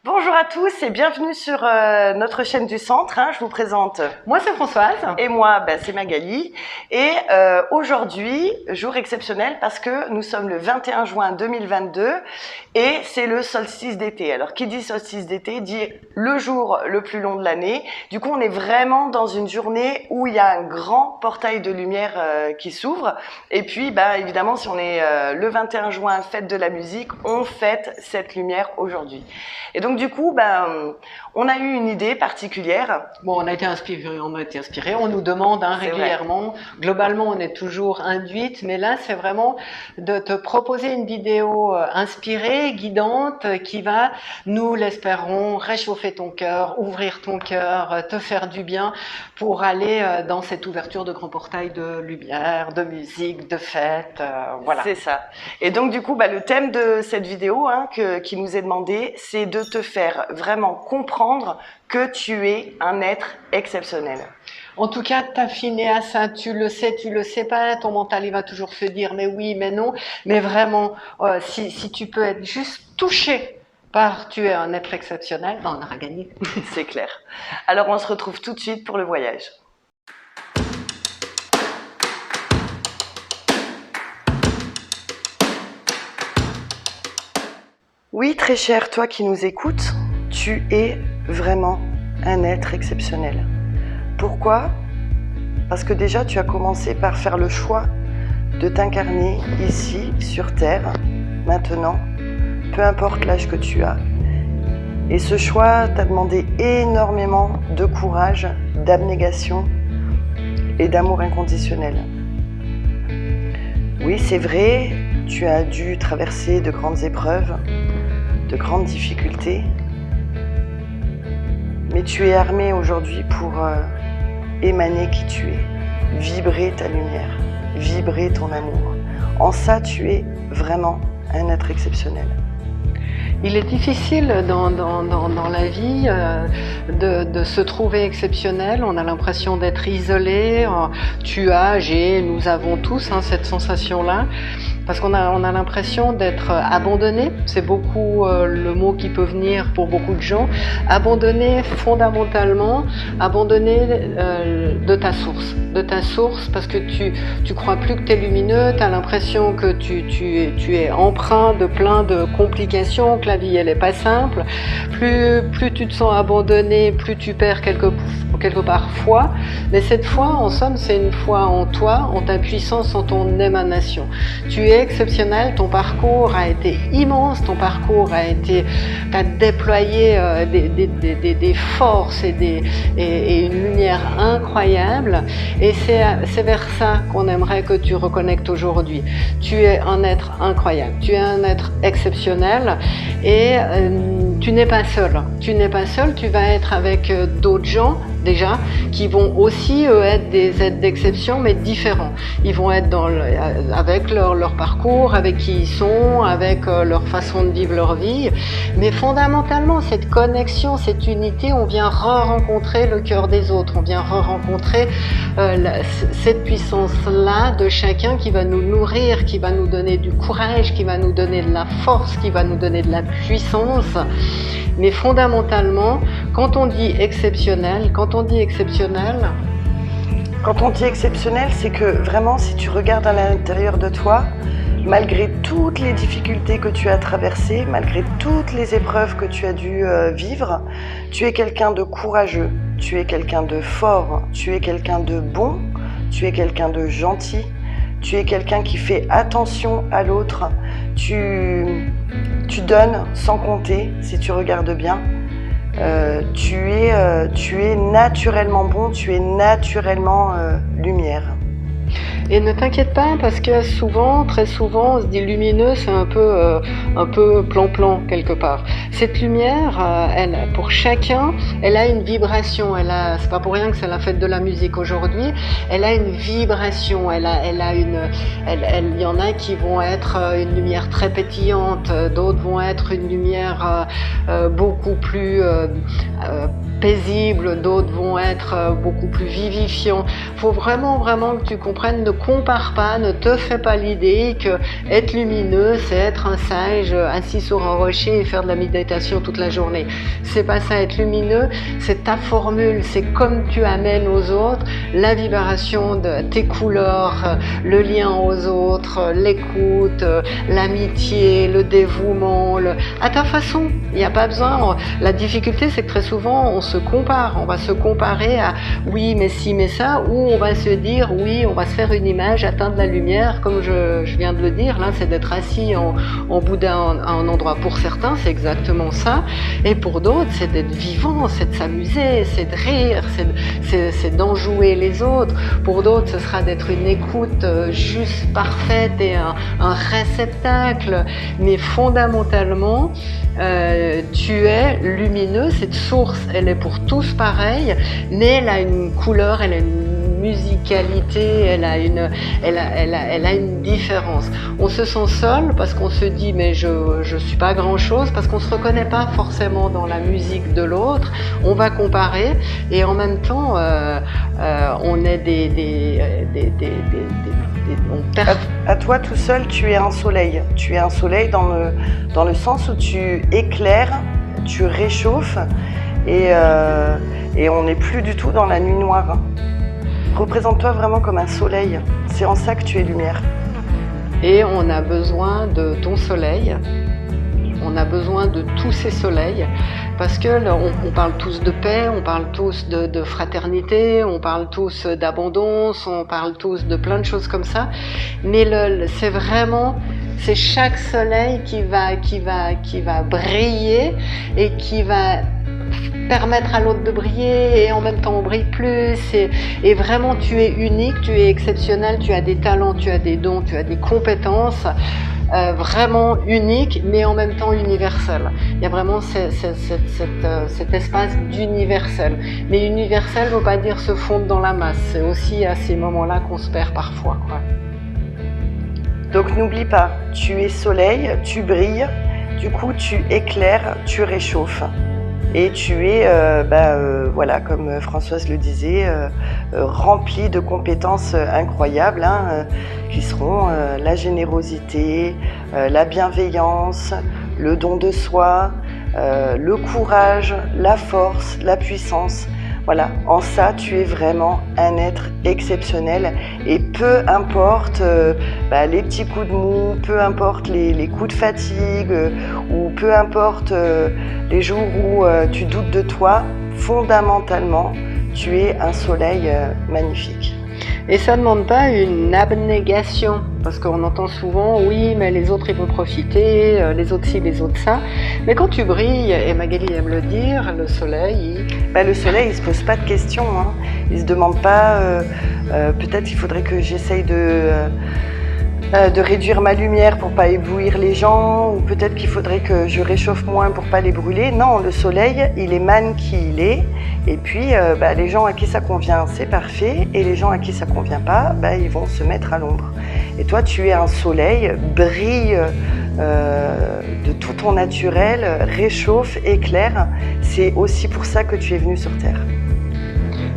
Bonjour à tous et bienvenue sur notre chaîne du Centre. Je vous présente. Moi, c'est Françoise. Et moi, c'est Magali. Et aujourd'hui, jour exceptionnel parce que nous sommes le 21 juin 2022 et c'est le solstice d'été. Alors, qui dit solstice d'été dit le jour le plus long de l'année. Du coup, on est vraiment dans une journée où il y a un grand portail de lumière qui s'ouvre. Et puis, évidemment, si on est le 21 juin, fête de la musique, on fête cette lumière aujourd'hui. Et donc, du coup, on a eu une idée particulière. Bon, on a été inspiré. On nous demande régulièrement. Globalement, on est toujours induite, mais là, c'est vraiment de te proposer une vidéo inspirée, guidante, qui va, nous l'espérons, réchauffer ton cœur, ouvrir ton cœur, te faire du bien pour aller dans cette ouverture de grand portail de lumière, de musique, de fête. Voilà. C'est ça. Et donc, du coup, le thème de cette vidéo qui nous est demandé, c'est de te faire vraiment comprendre que tu es un être exceptionnel. En tout cas, t'affiner à ça, tu le sais pas, ton mental il va toujours se dire mais oui, mais non, mais vraiment, si tu peux être juste touché par tu es un être exceptionnel, on aura gagné. C'est clair. Alors on se retrouve tout de suite pour le voyage. Oui, très cher, toi qui nous écoutes, tu es vraiment un être exceptionnel. Pourquoi ? Parce que déjà, tu as commencé par faire le choix de t'incarner ici, sur Terre, maintenant, peu importe l'âge que tu as. Et ce choix t'a demandé énormément de courage, d'abnégation et d'amour inconditionnel. Oui, c'est vrai, tu as dû traverser de grandes épreuves, de grandes difficultés, mais tu es armé aujourd'hui pour émaner qui tu es, vibrer ta lumière, vibrer ton amour. En ça, tu es vraiment un être exceptionnel. Il est difficile dans la vie de se trouver exceptionnel. On a l'impression d'être isolé. Nous avons tous cette sensation-là. Parce qu'on a l'impression d'être abandonné, c'est beaucoup le mot qui peut venir pour beaucoup de gens. Abandonné fondamentalement, abandonné de ta source, parce que tu crois plus que tu es lumineux, tu as l'impression que tu es empreint de plein de complications, que la vie elle est pas simple. Plus tu te sens abandonné, plus tu perds quelque part foi. Mais cette foi, en somme, c'est une foi en toi, en ta puissance, en ton émanation. Tu es exceptionnel, ton parcours a été immense, t'as déployé des forces et une lumière incroyable, et c'est vers ça qu'on aimerait que tu reconnectes aujourd'hui. Tu es un être incroyable, tu es un être exceptionnel, et tu n'es pas seul, tu vas être avec d'autres gens déjà, qui vont aussi être des êtres d'exception, mais différents. Ils vont être avec leur parcours, avec qui ils sont, avec leur façon de vivre leur vie. Mais fondamentalement, cette connexion, cette unité, on vient re-rencontrer le cœur des autres, on vient re-rencontrer cette puissance-là de chacun qui va nous nourrir, qui va nous donner du courage, qui va nous donner de la force, qui va nous donner de la puissance. Mais fondamentalement, quand on dit exceptionnel, c'est que vraiment, si tu regardes à l'intérieur de toi, malgré toutes les difficultés que tu as traversées, malgré toutes les épreuves que tu as dû vivre, tu es quelqu'un de courageux, tu es quelqu'un de fort, tu es quelqu'un de bon, tu es quelqu'un de gentil, tu es quelqu'un qui fait attention à l'autre, tu donnes sans compter, si tu regardes bien. Tu es naturellement bon, tu es naturellement lumière. Et ne t'inquiète pas, parce que très souvent, on se dit lumineux, c'est un peu plan-plan quelque part. Cette lumière, pour chacun, elle a une vibration. C'est pas pour rien que c'est la fête de la musique aujourd'hui. Elle a une vibration. Il y en a qui vont être une lumière très pétillante, d'autres vont être une lumière beaucoup plus paisible, d'autres vont être beaucoup plus vivifiants. Faut vraiment que tu comprennes comprennent, ne compare pas, ne te fais pas l'idée que être lumineux, c'est être un sage assis sur un rocher et faire de la méditation toute la journée. C'est pas ça, être lumineux, c'est ta formule, c'est comme tu amènes aux autres la vibration de tes couleurs, le lien aux autres, l'écoute, l'amitié, le dévouement, à ta façon. Il n'y a pas besoin. La difficulté, c'est que très souvent, on se compare. On va se comparer à oui, mais si, mais ça, ou on va se dire oui, on va se faire une image, atteindre la lumière, comme je viens de le dire. Là, c'est d'être assis en Bouddha à un endroit. Pour certains, c'est exactement ça. Et pour d'autres, c'est d'être vivant, c'est de s'amuser, c'est de rire, c'est d'enjouer les autres. Pour d'autres, ce sera d'être une écoute juste, parfaite et un réceptacle. Mais fondamentalement, tu es lumineux. Cette source, elle est pour tous pareille, mais elle a une couleur, elle a une musicalité, elle a une différence. On se sent seul parce qu'on se dit mais je suis pas grand chose, parce qu'on se reconnaît pas forcément dans la musique de l'autre. On va comparer et en même temps on est à toi tout seul, tu es un soleil. Tu es un soleil dans le sens où tu éclaires, tu réchauffes et on n'est plus du tout dans la nuit noire. Représente-toi vraiment comme un soleil. C'est en ça que tu es lumière. Et on a besoin de ton soleil. On a besoin de tous ces soleils parce que on parle tous de paix, on parle tous de fraternité, on parle tous d'abondance, on parle tous de plein de choses comme ça. Mais c'est chaque soleil qui va briller et qui va permettre à l'autre de briller et en même temps on brille plus et vraiment tu es unique, tu es exceptionnel, tu as des talents, tu as des dons, tu as des compétences vraiment uniques mais en même temps universelles. Il y a vraiment cet espace d'universel. Mais universel ne veut pas dire se fondre dans la masse, c'est aussi à ces moments-là qu'on se perd parfois, quoi. Donc n'oublie pas, tu es soleil, tu brilles, du coup tu éclaires, tu réchauffes. Et tu es, voilà, comme Françoise le disait, rempli de compétences incroyables, qui seront la générosité, la bienveillance, le don de soi, le courage, la force, la puissance. Voilà, en ça, tu es vraiment un être exceptionnel et peu importe les petits coups de mou, peu importe les coups de fatigue ou peu importe les jours où tu doutes de toi, fondamentalement, tu es un soleil magnifique. Et ça ne demande pas une abnégation, parce qu'on entend souvent, oui, mais les autres ils vont profiter, les autres ci, les autres ça. Mais quand tu brilles, et Magali aime le dire, le soleil, le soleil, il se pose pas de questions, il se demande pas, peut-être il faudrait que j'essaye de réduire ma lumière pour pas éblouir les gens, ou peut-être qu'il faudrait que je réchauffe moins pour pas les brûler. Non, le soleil, il émane qui il est, et puis les gens à qui ça convient, c'est parfait, et les gens à qui ça convient pas, ils vont se mettre à l'ombre. Et toi, tu es un soleil, brille de tout ton naturel, réchauffe, éclaire. C'est aussi pour ça que tu es venu sur Terre.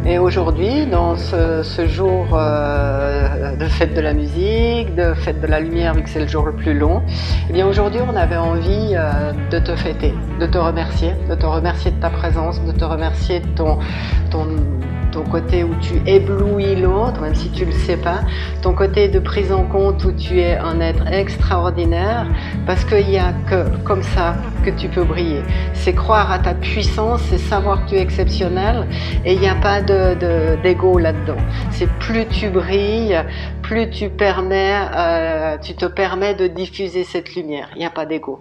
Et aujourd'hui, dans ce jour de fête de la musique, de fête de la lumière, vu que c'est le jour le plus long, eh bien aujourd'hui, on avait envie de te fêter, de te remercier de ta présence, de te remercier de ton côté où tu éblouis l'autre, même si tu le sais pas, ton côté de prise en compte où tu es un être extraordinaire, parce qu'il n'y a que comme ça que tu peux briller. C'est croire à ta puissance, c'est savoir que tu es exceptionnel, et il n'y a pas d'ego là-dedans. C'est plus tu brilles, plus tu te permets de diffuser cette lumière. Il n'y a pas d'ego.